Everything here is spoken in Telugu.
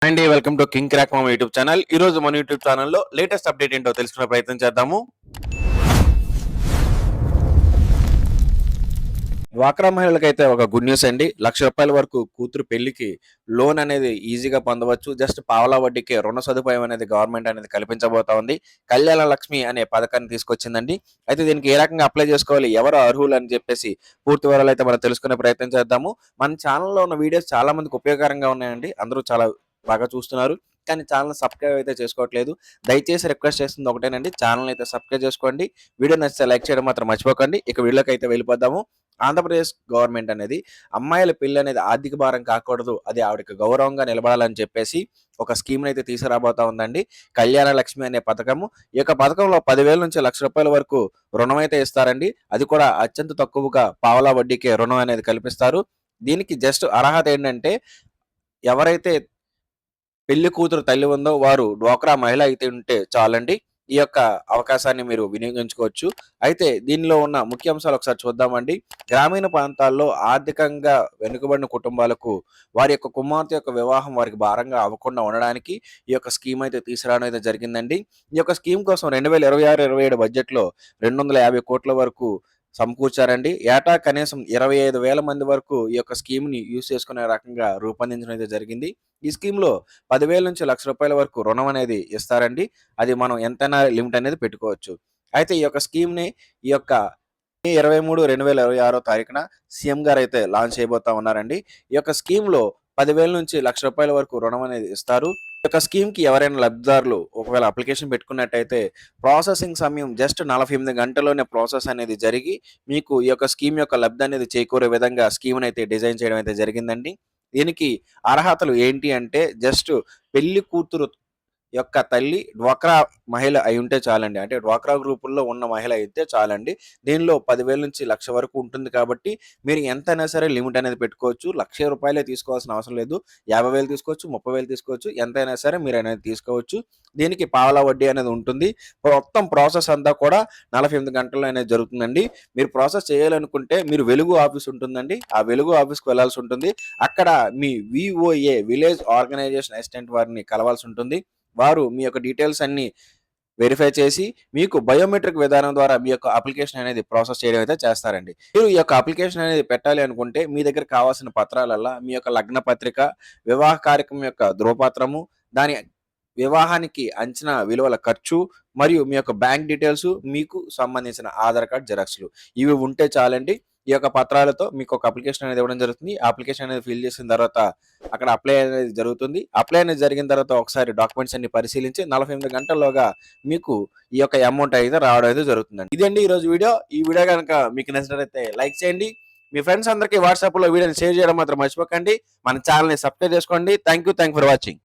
హాయ్ అండి, వెల్కమ్ టు కింగ్ క్రాక్ మామ యూట్యూబ్ ఛానల్. ఈ రోజు మన యూట్యూబ్ ఛానల్లో లేటెస్ట్ అప్డేట్ ఏంటో తెలుసుకునే ప్రయత్నం చేద్దాము. డ్వాక్రా మహిళలకైతే ఒక గుడ్ న్యూస్ అండి. ₹1,00,000 వరకు కూతురు పెళ్లికి లోన్ అనేది ఈజీగా పొందవచ్చు. జస్ట్ పావలా వడ్డీకే రుణ సదుపాయం అనేది గవర్నమెంట్ అనేది కల్పించబోతా ఉంది. కళ్యాణ లక్ష్మి అనే పథకాన్ని తీసుకొచ్చిందండి. అయితే దీనికి ఏ రకంగా అప్లై చేసుకోవాలి, ఎవరు అర్హులు అని చెప్పేసి పూర్తి వివరాలు అయితే మనం తెలుసుకునే ప్రయత్నం చేద్దాము. మన ఛానల్లో ఉన్న వీడియోస్ చాలా మందికి ఉపయోగకరంగా ఉన్నాయండి. అందరూ చాలా బాగా చూస్తున్నారు. కానీ ఛానల్ సబ్స్క్రైబ్ అయితే చేసుకోవట్లేదు. దయచేసి రిక్వెస్ట్ చేస్తుంది ఒకటేనండి, ఛానల్ అయితే సబ్స్క్రైబ్ చేసుకోండి. వీడియో నచ్చితే లైక్ చేయడం మాత్రం మర్చిపోకండి. ఇక వీడియోకి అయితే వెళ్ళిపోదాము. ఆంధ్రప్రదేశ్ గవర్నమెంట్ అనేది అమ్మాయిల పెళ్లి అనేది ఆర్థిక భారం కాకూడదు, అది ఆవిడకి గౌరవంగా నిలబడాలని చెప్పేసి ఒక స్కీమ్ అయితే తీసుకురాబోతా ఉందండి. కళ్యాణ లక్ష్మి అనే పథకము. ఈ యొక్క పథకంలో 10,000 నుంచి ₹1,00,000 వరకు రుణం అయితే ఇస్తారండి. అది కూడా అత్యంత తక్కువగా పావలా వడ్డీకే రుణం అనేది కల్పిస్తారు. దీనికి జస్ట్ అర్హత ఏంటంటే, ఎవరైతే పెళ్లి కూతురు తల్లి ఉందో వారు డ్వాక్రా మహిళ అయితే ఉంటే చాలండి. ఈ యొక్క అవకాశాన్ని మీరు వినియోగించుకోవచ్చు. అయితే దీనిలో ఉన్న ముఖ్య అంశాలు ఒకసారి చూద్దామండి. గ్రామీణ ప్రాంతాల్లో ఆర్థికంగా వెనుకబడిన కుటుంబాలకు వారి యొక్క కుమార్తె యొక్క వివాహం వారికి భారంగా అవ్వకుండా ఉండడానికి ఈ యొక్క స్కీమ్ అయితే తీసుకురావడం అయితే జరిగిందండి. ఈ యొక్క స్కీమ్ కోసం 2026-27 బడ్జెట్‌లో 250 కోట్ల వరకు సమకూర్చారండి. ఏటా కనీసం 25,000 మంది వరకు ఈ యొక్క స్కీమ్‌ని యూజ్ చేసుకునే రకంగా రూపొందించడం అయితే జరిగింది. ఈ స్కీమ్‌లో 10,000 నుంచి ₹1,00,000 వరకు రుణం అనేది ఇస్తారండి. అది మనం ఎంతైనా లిమిట్ అనేది పెట్టుకోవచ్చు. అయితే ఈ యొక్క స్కీమ్‌ని ఈ యొక్క మే 23, 2026 తారీఖున సీఎం గారైతే లాంచ్ చేయబోతా ఉన్నారండి. ఈ యొక్క స్కీమ్‌లో 10,000 నుంచి ₹1,00,000 వరకు రుణం అనేది ఇస్తారు. ఈ యొక్క స్కీమ్‌కి ఎవరైనా లబ్ధిదారులు ఒకవేళ అప్లికేషన్ పెట్టుకున్నట్టయితే ప్రాసెసింగ్ సమయం జస్ట్ 48 గంటల్లోనే ప్రాసెస్ అనేది జరిగి మీకు ఈ యొక్క స్కీమ్ యొక్క లబ్ధి అనేది చేకూరే విధంగా స్కీమ్‌నైతే డిజైన్ చేయడం అయితే జరిగిందండి. దీనికి అర్హతలు ఏంటి అంటే, జస్ట్ పెళ్లి కూతురు యొక్క తల్లి డ్వాక్రా మహిళ అయ్యుంటే చాలండి. అంటే డ్వాక్రా గ్రూపుల్లో ఉన్న మహిళ అయితే చాలండి. దీనిలో 10,000 నుంచి 1,00,000 వరకు ఉంటుంది కాబట్టి మీరు ఎంతైనా సరే లిమిట్ అనేది పెట్టుకోవచ్చు. ₹1,00,000 తీసుకోవాల్సిన అవసరం లేదు. 50,000 తీసుకోవచ్చు, 30,000 తీసుకోవచ్చు. ఎంతైనా సరే మీరనేది తీసుకోవచ్చు. దీనికి పావలా వడ్డీ అనేది ఉంటుంది. మొత్తం ప్రాసెస్ అంతా కూడా 48 గంటల్లో అనేది జరుగుతుందండి. మీరు ప్రాసెస్ చేయాలనుకుంటే మీరు వెలుగు ఆఫీస్ ఉంటుందండి. ఆ వెలుగు ఆఫీస్‌కి వెళ్ళాల్సి ఉంటుంది. అక్కడ మీ వీఓఏ విలేజ్ ఆర్గనైజేషన్ అసిస్టెంట్ వారిని కలవాల్సి ఉంటుంది. వారు మీ యొక్క డీటెయిల్స్ అన్నీ వెరిఫై చేసి మీకు బయోమెట్రిక్ విధానం ద్వారా మీ యొక్క అప్లికేషన్ అనేది ప్రాసెస్ చేయడం అయితే చేస్తారండి. మీరు ఈ యొక్క అప్లికేషన్ అనేది పెట్టాలి అనుకుంటే మీ దగ్గర కావాల్సిన పత్రాలల్లా మీ యొక్క లగ్న పత్రిక, వివాహ కార్యక్రమం యొక్క ధృవపత్రము, దాని వివాహానికి అంచనా విలువల ఖర్చు మరియు మీ యొక్క బ్యాంక్ డీటెయిల్స్, మీకు సంబంధించిన ఆధార్ కార్డ్ జిరాక్స్‌లు ఇవి ఉంటే చాలండి. ఈ యొక్క పత్రాలతో మీకు ఒక అప్లికేషన్ అనేది ఇవ్వడం జరుగుతుంది. ఆ అప్లికేషన్ అనేది ఫిల్ చేసిన తర్వాత అక్కడ అప్లై అనేది జరుగుతుంది. అప్లై అనేది జరిగిన తర్వాత ఒకసారి డాక్యుమెంట్స్ అన్ని పరిశీలించి 48 గంటల్లోగా మీకు ఈ యొక్క అమౌంట్ అయితే రావడం అయితే జరుగుతుందండి. ఇదండి ఈరోజు వీడియో. ఈ వీడియో గనుక మీకు నచ్చినట్లయితే లైక్ చేయండి. మీ ఫ్రెండ్స్ అందరికీ వాట్సాప్‌లో వీడియోని షేర్ చేయడం మాత్రం మర్చిపోకండి. మన ఛానెల్‌ని సబ్స్క్రైబ్ చేసుకోండి. Thank you for watching.